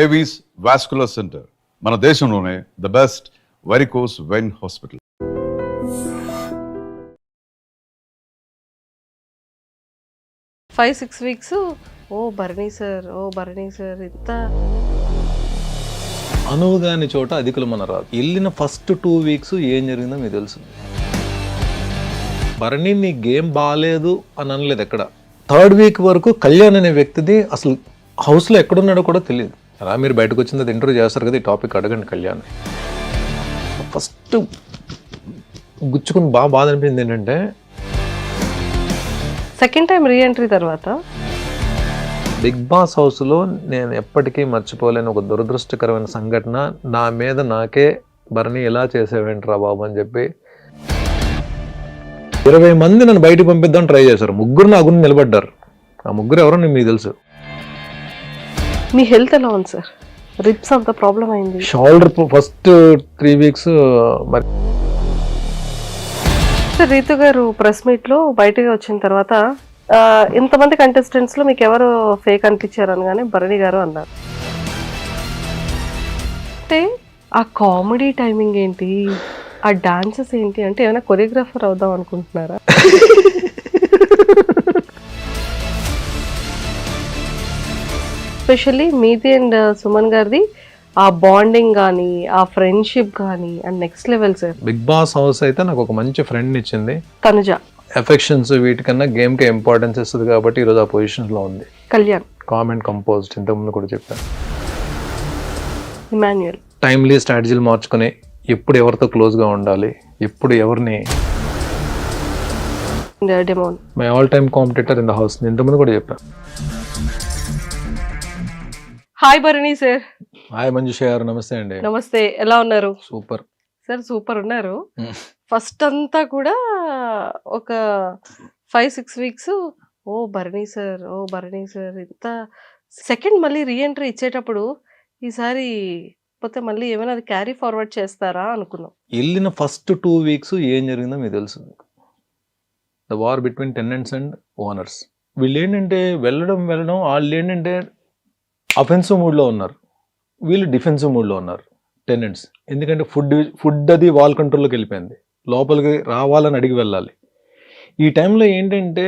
Avis vascular centre మన దేశంలోనే the best varicose vein hospital. Five 6 weeks Bharani sir ఇంత అనువుగాని చోట అధికులు మన రాదు. వెళ్ళిన ఫస్ట్ 2 వీక్స్ ఏం జరిగిందో మీకు తెలుసు. భరణి నీ గేమ్ బాగాలేదు అని అనలేదు ఎక్కడ. 3rd వీక్ వరకు కళ్యాణ్ అనే వ్యక్తిది అసలు హౌస్లో ఎక్కడున్నాడో కూడా తెలియదు. అలా మీరు బయటకు వచ్చిన తర్వాత ఇంటర్వ్యూ చేస్తారు కదా, ఈ టాపిక్ అడగండి కళ్యాణ్. ఫస్ట్ గుచ్చుకుని బాధ అనిపించింది ఏంటంటే, సెకండ్ టైం రీఎంట్రీ తర్వాత బిగ్ బాస్ హౌస్లో నేను ఎప్పటికీ మర్చిపోలేని ఒక దురదృష్టకరమైన సంఘటన. నా మీద నాకే భరణి ఎలా చేసేవేంట్రా బాబు అని చెప్పి 20 మంది నన్ను బయటికి పంపిద్దామని ట్రై చేశారు. 3 నా గురించి నిలబడ్డారు. ఆ 3 ఎవరో మీకు తెలుసు. మీ హెల్త్ ఎలా ఉంది సార్? రిప్స్ అంత ప్రాబ్లం అయింది. షోల్డర్ ఫస్ట్ 3 వీక్స్ మరి. సార్ రీతు గారు ప్రెస్ మీట్ లో బయటకు వచ్చిన తర్వాత ఇంతమంది కంటెస్టెంట్స్ లో మీకు ఎవరు ఫేక్ అనిపించారు అనగానే భరణి గారు అన్నారు. అంటే ఆ కామెడీ టైమింగ్ ఏంటి, ఆ డాన్సెస్ ఏంటి, అంటే ఏమైనా కొరియోగ్రాఫర్ అవుదాం అనుకుంటున్నారా? ఎస్పెషల్లీ మీది అండ్ సుమన్ గారిది ఆ బాండింగ్ కానీ, ఆ ఫ్రెండ్షిప్ కానీ and next level sir. Bigg Boss house అయితే నాకు ఒక మంచి ఫ్రెండ్ ఇచ్చింది. తనుజ ఎఫెక్షన్స్ వీటికన్నా గేమ్ కి ఇంపార్టెన్స్ ఇస్తుంది కాబట్టి ఈరోజు ఆ పొజిషన్ లో ఉంది. కళ్యాణ్ కామెంట్ కంపోజ్డ్ ఇంతకుముందు కూడా చెప్పాను. ఇమాన్యుయల్ టైమ్లీ స్ట్రాటజీలు మార్చుకుని ఎప్పుడు ఎవరితో క్లోజ్గా ఉండాలి, ఎప్పుడు ఎవరిని. Demon my all time competitor in the house, ఇంతకుముందు కూడా చెప్పాను. Hi Bharani sir. Hi Manjusha గారు, నమస్తే అండి. నమస్తే, ఎలా ఉన్నారు? సూపర్ సార్, సూపర్ ఉన్నారు. ఫస్ట్ అంతా కూడా ఒక 5-6 వీక్స్ భరణి సార్ ఇంత. సెకండ్ మళ్ళీ రీఎంట్రీ ఇచ్చేటప్పుడు ఈసారి పోతే మళ్ళీ ఏమైనా అది క్యారీ ఫార్వర్డ్ చేస్తారా అనుకున్నాం. వెళ్ళిన ఫస్ట్ 2 వీక్స్ ఏం జరిగిందో మీకు తెలుసు. The war between tenants and owners. వీళ్ళు ఏంటంటే వెళ్ళడం వాళ్ళు ఏంటంటే అఫెన్సివ్ మూడ్లో ఉన్నారు, వీళ్ళు డిఫెన్సివ్ మూడ్లో ఉన్నారు టెనెంట్స్. ఎందుకంటే ఫుడ్ అది వాల్ కంట్రోల్లోకి వెళ్ళిపోయింది, లోపలికి రావాలని అడిగి వెళ్ళాలి. ఈ టైంలో ఏంటంటే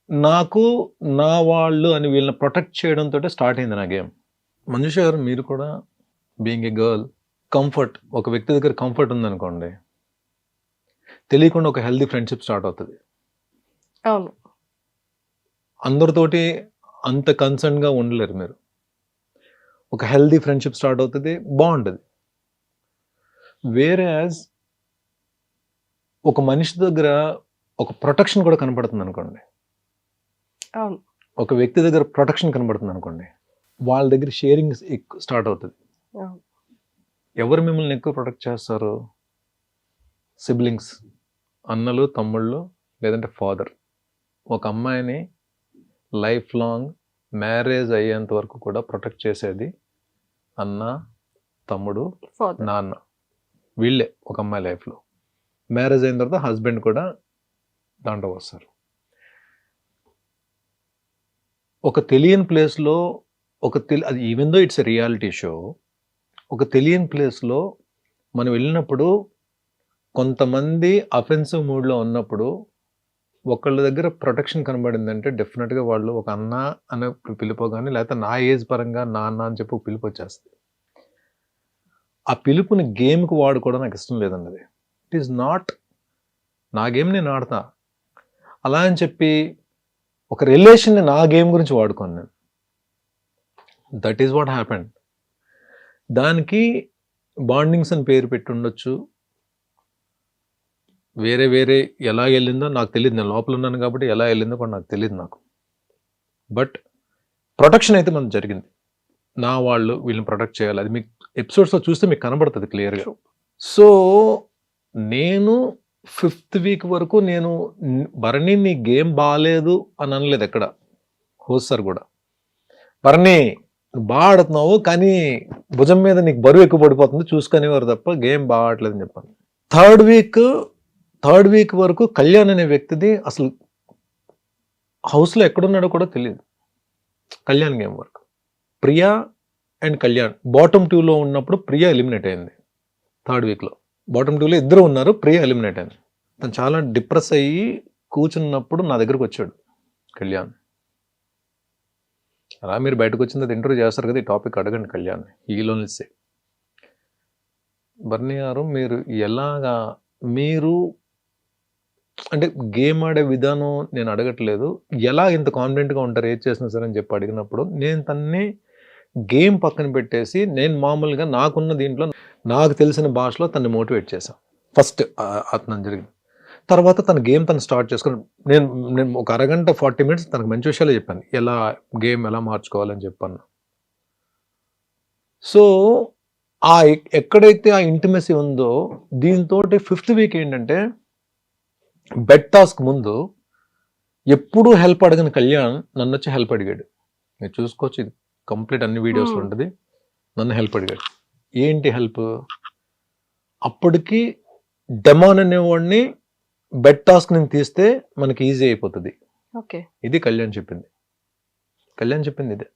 నాకు నా వాళ్ళు అని వీళ్ళని ప్రొటెక్ట్ చేయడంతో స్టార్ట్ అయింది నా గేమ్. మంజుష గారు, మీరు కూడా బీయింగ్ ఏ గర్ల్, కంఫర్ట్, ఒక వ్యక్తి దగ్గర కంఫర్ట్ ఉందనుకోండి, తెలియకుండా ఒక హెల్దీ ఫ్రెండ్షిప్ స్టార్ట్ అవుతుంది. అవును, అందరితోటి అంత కన్సర్న్గా ఉండలేరు మీరు. ఒక హెల్దీ ఫ్రెండ్షిప్ స్టార్ట్ అవుతుంది, బాగుంటుంది. వేరే ఒక మనిషి దగ్గర ఒక ప్రొటెక్షన్ కూడా కనపడుతుంది అనుకోండి, అవును, ఒక వ్యక్తి దగ్గర ప్రొటెక్షన్ కనబడుతుంది అనుకోండి, వాళ్ళ దగ్గర షేరింగ్ స్టార్ట్ అవుతుంది. ఎవరు మిమ్మల్ని ఎక్కువ ప్రొటెక్ట్ చేస్తారు? సిబ్లింగ్స్, అన్నలు, తమ్ముళ్ళు, లేదంటే ఫాదర్. ఒక అమ్మాయిని లైఫ్ లాంగ్ మ్యారేజ్ అయ్యేంత వరకు కూడా ప్రొటెక్ట్ చేసేది అన్న, తమ్ముడు, నాన్న. వీళ్ళే ఒక అమ్మాయి లైఫ్లో. మ్యారేజ్ అయిన తర్వాత హస్బెండ్ కూడా దాంట్లో వస్తారు. ఒక తెలియని ప్లేస్లో అది even though it's a reality show, ఒక తెలియని ప్లేస్లో మనం వెళ్ళినప్పుడు కొంతమంది అఫెన్సివ్ మూడ్లో ఉన్నప్పుడు ఒకళ్ళ దగ్గర ప్రొటెక్షన్ కనబడిందంటే డెఫినెట్గా వాళ్ళు ఒక అన్న అనే పిలుపు కానీ, లేకపోతే నా ఏజ్ పరంగా నాన్న అని చెప్పి పిలుపు వచ్చేస్తుంది. ఆ పిలుపుని గేమ్కి వాడుకోవడం నాకు ఇష్టం లేదండి. అది ఇట్ ఈస్ నాట్ నా గేమ్, నేను ఆడతా అలా అని చెప్పి ఒక రిలేషన్ని నా గేమ్ గురించి వాడుకోను నేను. That is what happened. దానికి బాండింగ్స్ అని పేరు పెట్టి ఉండొచ్చు, వేరే ఎలా వెళ్ళిందో నాకు తెలియదు. నేను లోపల ఉన్నాను కాబట్టి ఎలా వెళ్ళిందో కూడా నాకు తెలియదు నాకు. బట్ ప్రొటెక్షన్ అయితే మనకు జరిగింది. నా వాళ్ళు వీళ్ళని ప్రొటెక్ట్ చేయాలి, అది మీకు ఎపిసోడ్స్లో చూస్తే మీకు కనబడుతుంది క్లియర్గా. సో నేను 5th వీక్ వరకు నేను భరణి నీ గేమ్ బాగాలేదు అని అనలేదు ఎక్కడ. హోస్ట్ సార్ కూడా, భరణి బాగా ఆడుతున్నావు కానీ భుజం మీద నీకు బరువు ఎక్కువ పడిపోతుంది చూసుకునేవారు తప్ప గేమ్ బాగా ఆడలేదని చెప్పాను. 3rd వీక్ వరకు కళ్యాణ్ అనే వ్యక్తిది అసలు హౌస్లో ఎక్కడున్నాడో కూడా తెలియదు. కళ్యాణ్ గేమ్ వరకు ప్రియా అండ్ కళ్యాణ్ బాటమ్ 2లో ఉన్నప్పుడు ప్రియా ఎలిమినేట్ అయింది 3rd వీక్లో. బాటమ్ 2లో ఇద్దరు ఉన్నారు, ప్రియా ఎలిమినేట్ అయింది. తను చాలా డిప్రెస్ అయ్యి కూర్చున్నప్పుడు నా దగ్గరకు వచ్చాడు కళ్యాణ్. అలా మీరు బయటకు వచ్చిన తర్వాత ఇంటర్వ్యూ చేస్తారు కదా, ఈ టాపిక్ అడగండి కళ్యాణ్, హీలోనిసే. బర్నీ గారు మీరు ఎలాగా, మీరు అంటే గేమ్ ఆడే విధానం నేను అడగట్లేదు, ఎలా ఇంత కాన్ఫిడెంట్గా ఉంటారు ఏది చేసినా సరే అని చెప్పి అడిగినప్పుడు నేను తన్ని గేమ్ పక్కన పెట్టేసి నేను మామూలుగా నాకున్న దీంట్లో నాకు తెలిసిన భాషలో తన్ని మోటివేట్ చేశాను ఫస్ట్. అతను జరిగింది తర్వాత తన గేమ్ తను స్టార్ట్ చేసుకుని నేను ఒక అరగంట 40 minutes తనకు మంచి విషయాలు చెప్పాను, ఎలా గేమ్ ఎలా మార్చుకోవాలని చెప్పాను. సో ఎక్కడైతే ఆ ఇంటిమసీ ఉందో దీంతో 5th వీక్ ఏంటంటే బెడ్ టాస్క్ ముందు ఎప్పుడూ హెల్ప్ అడగని కళ్యాణ్ నన్ను వచ్చి హెల్ప్ అడిగాడు. మీరు చూసుకోవచ్చు, ఇది కంప్లీట్ అన్ని వీడియోస్లో ఉంటుంది. నన్ను హెల్ప్ అడిగాడు. ఏంటి హెల్ప్? అప్పటికి డెమాన్ అనేవాడిని బెడ్ టాస్క్ నేను తీస్తే మనకి ఈజీ అయిపోతుంది. ఇది కళ్యాణ్ చెప్పింది. ఇదే.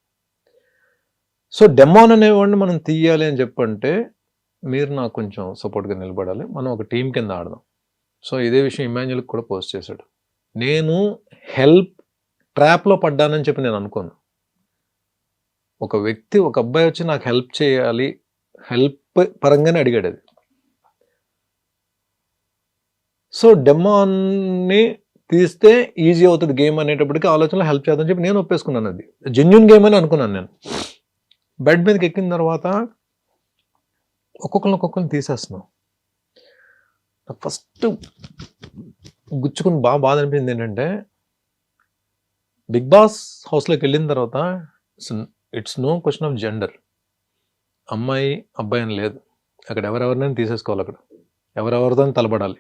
సో డెమాన్ అనేవాడిని మనం తీయాలి అని చెప్పంటే మీరు నాకు కొంచెం సపోర్ట్గా నిలబడాలి, మనం ఒక టీం కింద ఆడదాం. సో ఇదే విషయం ఇమాన్యుల్కి కూడా పోస్ట్ చేశాడు. నేను హెల్ప్ ట్రాప్లో పడ్డానని చెప్పి నేను అనుకోను. ఒక వ్యక్తి, ఒక అబ్బాయి వచ్చి నాకు హెల్ప్ చేయాలి, హెల్ప్ పరంగానే అడిగాడు అది. సో డెమాన్ని తీస్తే ఈజీ అవుతుంది గేమ్ అనేటప్పటికీ ఆలోచనలో హెల్ప్ చేద్దామని చెప్పి నేను ఒప్పేసుకున్నాను. అది జెన్యూన్ గేమ్ అని అనుకున్నాను. నేను బెడ్ మీదకి ఎక్కిన తర్వాత ఒక్కొక్కరిని తీసేస్తున్నాం. ఫస్ట్ గుచ్చుకుని బాధ అనిపించింది ఏంటంటే, బిగ్ బాస్ హౌస్లోకి వెళ్ళిన తర్వాత it's no question of gender, అమ్మాయి అబ్బాయి అని లేదు. అక్కడ ఎవరెవరినైనా తీసేసుకోవాలి, అక్కడ ఎవరెవరితో తలబడాలి.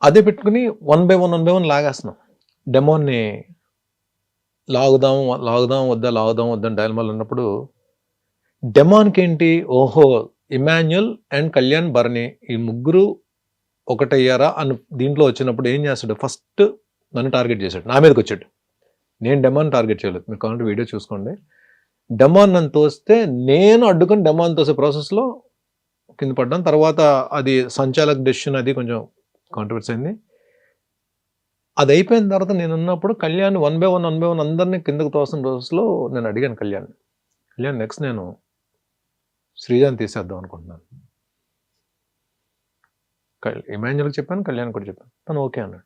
అదే పెట్టుకుని 1 by 1 లాగేస్తున్నాం. డెమోన్ని లాగుదాం వద్దా డైలమాల్ అన్నప్పుడు డెమాన్కి ఏంటి, ఓహో ఇమాన్యుల్ అండ్ కళ్యాణ్ బర్నీ ఈ ముగ్గురు ఒకటయ్యారా అని దీంట్లో వచ్చినప్పుడు ఏం చేస్తాడు, ఫస్ట్ నన్ను టార్గెట్ చేశాడు, నా మీదకి వచ్చాడు. నేను డెమాన్ టార్గెట్ చేయలేదు, మీరు కావాలంటే వీడియో చూసుకోండి. డెమాన్ నన్ను తోస్తే నేను అడ్డుకొని డెమాన్ తోసే ప్రాసెస్లో కింద పడ్డాను. తర్వాత అది సంచాలక్ డెసిషన్, అది కొంచెం కాంట్రవర్సీ అయింది. అది అయిపోయిన తర్వాత నేను ఉన్నప్పుడు కళ్యాణ్ 1 by 1 అందరినీ కిందకు తోసిన రోజులో నేను అడిగాను కళ్యాణ్ నెక్స్ట్ నేను శ్రీజాని తీసేద్దాం అనుకుంటున్నాను. ఇమాన్యుల్కి చెప్పాను, కళ్యాణ్ కూడా చెప్పాను. తను ఓకే అన్నాడు.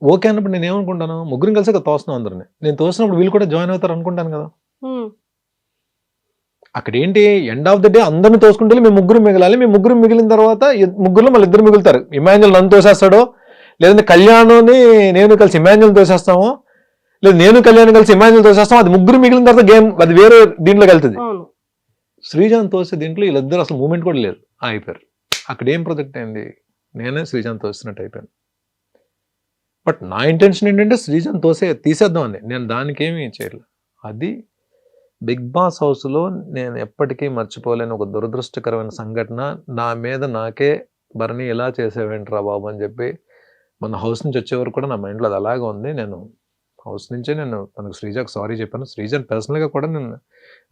ఓకే అన్నప్పుడు నేను ఏమనుకుంటాను, ముగ్గురిని కలిసి తోస్తున్నాం అందరినీ. నేను తోసినప్పుడు వీళ్ళు కూడా జాయిన్ అవుతారు అనుకుంటాను కదా. అక్కడ ఏంటి, ఎండ్ ఆఫ్ ద డే అందరిని తోసుకుంటే మేము ముగ్గురు మిగలాలి. మేము ముగ్గురు మిగిలిన తర్వాత ముగ్గురులో మళ్ళీ ఇద్దరు మిగులుతారు. ఇమాన్యుల్ నన్ను తోసేస్తాడో, లేదంటే కళ్యాణ్ని నేను కలిసి ఇమాన్యుల్ తోసేస్తామో, లేదు నేను కళ్యాణ్ కలిసి ఇమాన్యుల్ తోసేస్తాం. అది ముగ్గురు మిగిలిన తర్వాత గేమ్ అది వేరే దీంట్లోకి వెళ్తుంది. శ్రీజాన్ తోసే దీంట్లో వీళ్ళిద్దరు అసలు మూమెంట్ కూడా లేదు, అయిపోయారు. అక్కడ ఏం ప్రొజెక్ట్ అయింది, నేనే శ్రీజాన్ తోసినట్టు అయిపోయాను. బట్ నా ఇంటెన్షన్ ఏంటంటే శ్రీజాన్ తీసేద్దాం అని, నేను దానికి ఏమీ చేయలేదు. అది బిగ్ బాస్ హౌస్లో నేను ఎప్పటికీ మర్చిపోలేని ఒక దురదృష్టకరమైన సంఘటన. నా మీద నాకే బర్నీ ఎలా చేసేవేంట్రా బాబు అని చెప్పి మన హౌస్ నుంచి వచ్చేవరకు కూడా నా మైండ్లో అది అలాగే ఉంది. నేను హౌస్ నుంచే నేను తనకు శ్రీజాకు సారీ చెప్పాను. శ్రీజాని పర్సనల్గా కూడా నేను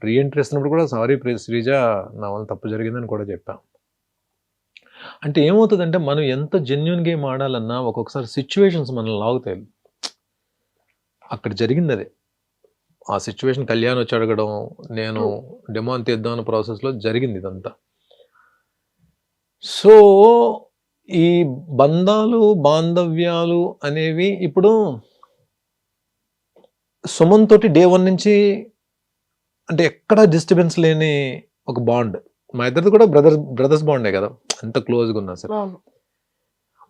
రీఎంట్రీ ఇస్తున్నప్పుడు కూడా సారీ శ్రీజ, నా వల్ల తప్పు జరిగిందని కూడా చెప్పాను. అంటే ఏమవుతుందంటే మనం ఎంత జెన్యున్ గేమ్ ఆడాలన్నా ఒక్కొక్కసారి సిచ్యువేషన్స్ మనల్ని లాగుతాయి. అక్కడ జరిగింది అదే. ఆ సిచ్యువేషన్ కళ్యాణ్ వచ్చి అడగడం, నేను డెమాన్ తీద్దాం అన్న ప్రాసెస్లో జరిగింది ఇదంతా. సో ఈ బంధాలు బాంధవ్యాలు అనేవి ఇప్పుడు సుమన్ తోటి డే 1 నుంచి అంటే ఎక్కడా డిస్టర్బెన్స్ లేని ఒక బాండ్. మా ఇద్దరిది కూడా బ్రదర్స్ బాండే కదా, ఎంత క్లోజ్గా ఉన్నా సరే.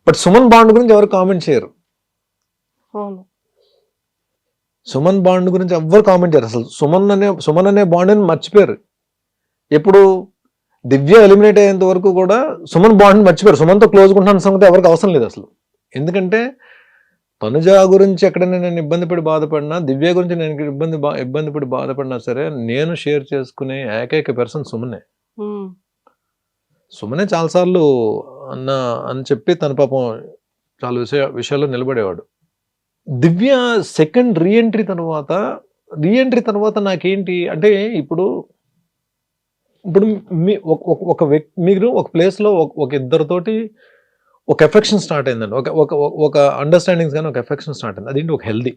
బట్ సుమన్ బాండ్ గురించి ఎవరు కామెంట్ చేయరు. సుమన్ బాండ్ గురించి ఎవ్వరు కామెంట్ చేయరు అసలు. సుమన్ అనే బాండ్ అని మర్చిపోయారు. ఎప్పుడు దివ్య ఎలిమినేట్ అయ్యేంత వరకు కూడా సుమన్ బాండ్ మర్చిపోయారు. సుమన్తో క్లోజ్గా ఉంటున్న సంగతి ఎవరికి అవసరం లేదు అసలు. ఎందుకంటే తనుజ గురించి ఎక్కడైనా నేను ఇబ్బంది పడి బాధపడినా, దివ్య గురించి నేను ఇబ్బంది పడి బాధపడినా సరే నేను షేర్ చేసుకునే ఏకైక పర్సన్ సుమనే చాలాసార్లు అని చెప్పి తన పాపం చాలా విషయాల్లో నిలబడేవాడు. దివ్య సెకండ్ రీఎంట్రీ తర్వాత నాకేంటి అంటే ఇప్పుడు ఒక వ్యక్తి మీరు ఒక ప్లేస్లో ఒక ఇద్దరితోటి ఒక ఎఫెక్షన్ స్టార్ట్ అయిందండి, ఒక అండర్స్టాండింగ్స్ కానీ ఒక ఎఫెక్షన్ స్టార్ట్ అయింది. అదేంటి ఒక హెల్దీ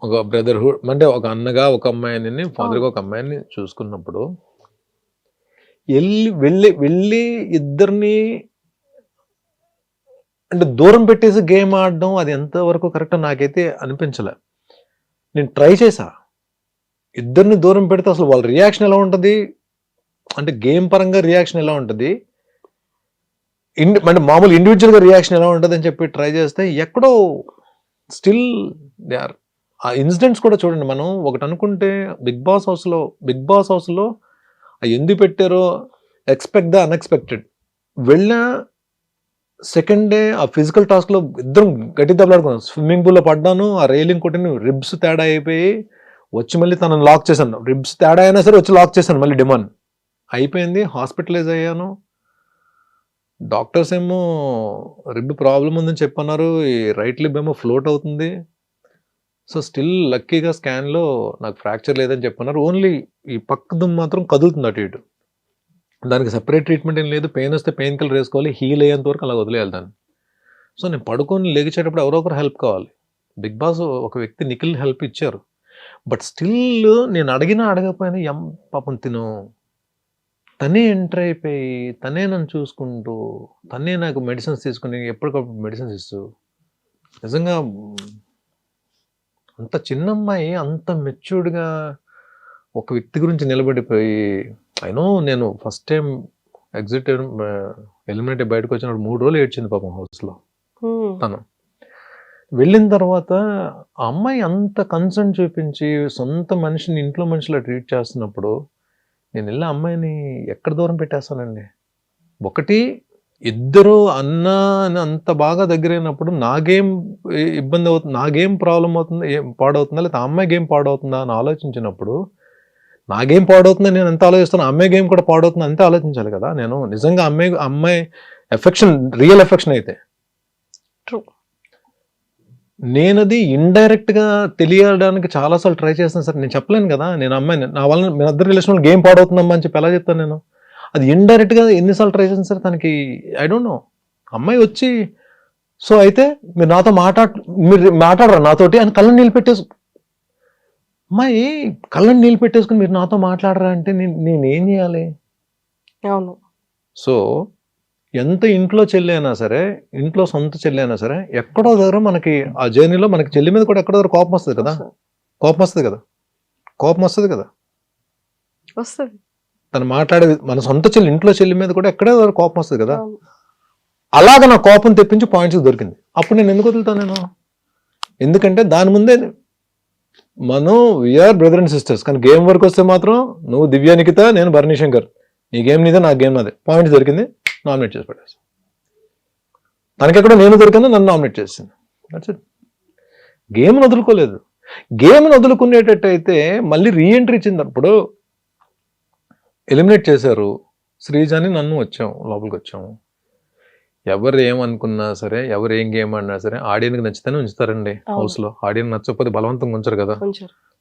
ఒక బ్రదర్హుడ్ అంటే ఒక అన్నగా ఒక అమ్మాయిని ఫాదర్గా ఒక అమ్మాయిని చూసుకున్నప్పుడు వెళ్ళి ఇద్దరిని అంటే దూరం పెట్టేసి గేమ్ ఆడడం అది ఎంతవరకు కరెక్ట్ నాకైతే అనిపించలే. నేను ట్రై చేశా, ఇద్దరిని దూరం పెడితే అసలు వాళ్ళ రియాక్షన్ ఎలా ఉంటుంది, అంటే గేమ్ పరంగా రియాక్షన్ ఎలా ఉంటుంది, అంటే మామూలు ఇండివిజువల్గా రియాక్షన్ ఎలా ఉంటుంది అని చెప్పి ట్రై చేస్తే ఎక్కడో స్టిల్ దే ఆర్. ఆ ఇన్సిడెంట్స్ కూడా చూడండి, మనం ఒకటి అనుకుంటే బిగ్ బాస్ హౌస్లో ఎందుకు పెట్టారో ఎక్స్పెక్ట్ ద అన్ఎక్స్పెక్టెడ్. వెళ్ళిన సెకండ్ డే ఆ ఫిజికల్ టాస్క్లో ఇద్దరం గట్టి దెబ్బలాడుకున్నాం. స్విమ్మింగ్ పూల్లో పడ్డాను, ఆ రైలింగ్ కొట్టిన రిబ్స్ తేడా అయిపోయి వచ్చి మళ్ళీ తనను లాక్ చేశాను. రిబ్స్ తేడా అయినా సరే వచ్చి లాక్ చేశాను మళ్ళీ, డిమాండ్ అయిపోయింది. హాస్పిటలైజ్ అయ్యాను. డాక్టర్స్ ఏమో రిబ్ ప్రాబ్లం ఉందని చెప్పన్నారు, ఈ రైట్ లిబ్ ఏమో ఫ్లోట్ అవుతుంది. సో స్టిల్ లక్కీగా స్కాన్లో నాకు ఫ్రాక్చర్ లేదని చెప్పన్నారు. ఓన్లీ ఈ పక్క దుమ్ము మాత్రం కదులుతుంది అటు ఇటు. దానికి సెపరేట్ ట్రీట్మెంట్ ఏం లేదు, పెయిన్ వస్తే పెయిన్ కిల్లర్ వేసుకోవాలి, హీల్ అయ్యేంత వరకు అలా వదిలేయాలి దాన్ని. సో నేను పడుకొని లేచేటప్పుడు ఎవరో ఒకరు హెల్ప్ కావాలి. బిగ్ బాస్ ఒక వ్యక్తి నిఖిల్ హెల్ప్ ఇచ్చారు, బట్ స్టిల్ నేను అడగకపోయినా పాపం తనే ఎంటర్ అయిపోయి తనే నన్ను చూసుకుంటూ తనే నాకు మెడిసిన్స్ తీసుకుని ఎప్పటికప్పుడు మెడిసిన్స్ ఇస్తూ, నిజంగా అంత చిన్న అమ్మాయి అంత మెచ్యూర్డ్గా ఒక వ్యక్తి గురించి నిలబడిపోయి, అయినో నేను ఫస్ట్ టైం ఎగ్జిట్ ఎలిమినేట్ బయటకు వచ్చినప్పుడు 3 రోజులు ఏడ్చింది పాపం హౌస్లో. తను వెళ్ళిన తర్వాత ఆ అమ్మాయి అంత కన్సర్న్ చూపించి సొంత మనిషిని ఇంట్లో మనిషిలా ట్రీట్ చేస్తున్నప్పుడు నేను వెళ్ళి అమ్మాయిని ఎక్కడ దూరం పెట్టేస్తానండి. ఒకటి ఇద్దరు అన్న అని అంత బాగా దగ్గరైనప్పుడు నా గేమ్ ఇబ్బంది అవుతుంది, నా గేమ్ ప్రాబ్లం అవుతుంది, పాడవుతుందా, లేదా అమ్మాయి గేమ్ పాడవుతుందా అని ఆలోచించినప్పుడు నా గేమ్ పాడవుతుందని నేను ఎంత ఆలోచిస్తాను, అమ్మాయి గేమ్ కూడా పాడవుతుంది అంతే ఆలోచించాలి కదా. నేను నిజంగా అమ్మాయి ఎఫెక్షన్ రియల్ ఎఫెక్షన్ అయితే నేనది ఇండైరెక్ట్గా తెలియడానికి చాలాసార్లు ట్రై చేస్తాను సార్. నేను చెప్పలేను కదా, నేను అమ్మాయిని నా వల్ల మీ ఇద్దరు రిలేషన్ గేమ్ పాడవుతుందమ్మా అని చెప్పి ఎలా చెప్తాను నేను. అది ఇండైరెక్ట్గా ఎన్నిసార్లు ట్రై చేస్తాను సార్. తనకి ఐ డోంట్ నో, అమ్మాయి వచ్చి సో అయితే మీరు నాతో మీరు మాట్లాడరా నాతోటి అని కళ్ళని నీళ్ళు పెట్టేసు, అమ్మాయి కళ్ళని నీళ్ళు పెట్టేసుకుని మీరు నాతో మాట్లాడరా అంటే నేనేం చేయాలి. అవును. సో ఎంత ఇంట్లో చెల్లి అయినా సరే, ఇంట్లో సొంత చెల్లి అయినా సరే, ఎక్కడో దగ్గర మనకి ఆ జర్నీలో మనకి చెల్లి మీద కూడా ఎక్కడో దగ్గర కోపం వస్తుంది కదా. వస్తుంది. తను మాట్లాడే మన సొంత చెల్లి ఇంట్లో చెల్లి మీద కూడా ఎక్కడో దగ్గర కోపం వస్తుంది కదా. అలాగ నా కోపం తెప్పించి పాయింట్స్ దొరికింది. అప్పుడు నేను ఎందుకు వదులుతాను నేను, ఎందుకంటే దాని ముందే మనం వీఆర్ బ్రదర్ అండ్ సిస్టర్స్. కానీ గేమ్ వరకు వస్తే మాత్రం నువ్వు దివ్య నిఖిత, నేను భరణి శంకర్, నీ గేమ్ నీదే నా గేమ్ నాదే, పాయింట్స్ దొరికింది, నామినేట్ చేసి పడేస్తాను. తనకెక్కడ నేను దొరికిందో నన్ను నామినేట్ చేసింది. That's it. గేమ్ని వదులుకోలేదు. గేమ్ని వదులుకునేటట్టయితే మళ్ళీ రీఎంట్రీ ఇచ్చినప్పుడు ఎలిమినేట్ చేశారు శ్రీజాని, నన్ను లోపలికి వచ్చాము. ఎవరు ఏమనుకున్నా సరే, ఎవరు ఏం గేమ్ ఆడినా సరే ఆడియన్కి నచ్చితేనే ఉంచుతారండి హౌస్లో. ఆడియన్ నచ్చకపోతే బలవంతంగా ఉంచరు కదా.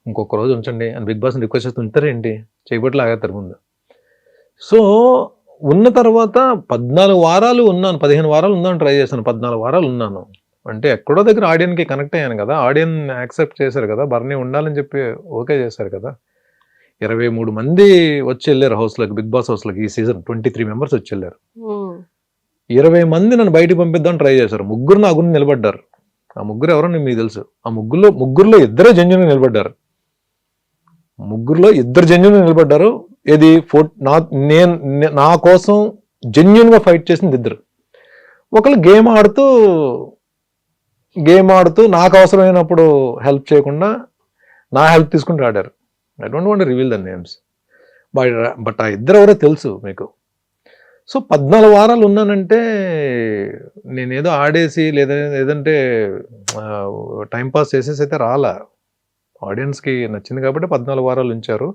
ఇంకొక రోజు ఉంచండి అని బిగ్ బాస్ని రిక్వెస్ట్ చేస్తే ఉంచుతారేంటి, చేయబట్టి లాగేస్తారు ముందు. సో ఉన్న తర్వాత 14 వారాలు ఉన్నాను, 15 వారాలు ఉందామని ట్రై చేశాను. 14 వారాలు ఉన్నాను అంటే ఎక్కడో దగ్గర ఆడియన్కి కనెక్ట్ అయ్యాను కదా, ఆడియన్ యాక్సెప్ట్ చేశారు కదా, బర్నీ ఉండాలని చెప్పి ఓకే చేశారు కదా. 23 మంది వచ్చి వెళ్ళారు హౌస్లోకి, బిగ్ బాస్ హౌస్లోకి. ఈ సీజన్ 23 మెంబర్స్ వచ్చి వెళ్ళారు. 20 మంది నన్ను బయటకు పంపిద్దామని ట్రై చేశారు. 3 నా గురించి నిలబడ్డారు. ఆ 3 ఎవరో మీకు తెలుసు. ఆ ముగ్గురులో 2 జెన్యూన్గా నిలబడ్డారు. 3లో 2 జెన్యూన్గా నిలబడ్డారు. ఏది నా కోసం జెన్యూన్గా ఫైట్ చేసింది 2. ఒకళ్ళు గేమ్ ఆడుతూ నాకు అవసరమైనప్పుడు హెల్ప్ చేయకుండా నా హెల్ప్ తీసుకుంటూ ఆడారు. I don't want to reveal the names, but ఆ 2 ఎవరో తెలుసు మీకు. సో 14 వారాలు ఉన్నానంటే నేనేదో ఆడేసి లేదంటే టైంపాస్ చేసేసి అయితే రాలా. ఆడియన్స్కి నచ్చింది కాబట్టి 14 వారాలు ఉంచారు.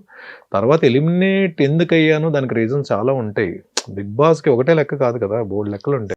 తర్వాత ఎలిమినేట్ ఎందుకు అయ్యాను దానికి రీజన్స్ చాలా ఉంటాయి. బిగ్ బాస్కి ఒకటే లెక్క కాదు కదా, బోల్డ్ లెక్కలు ఉంటాయి.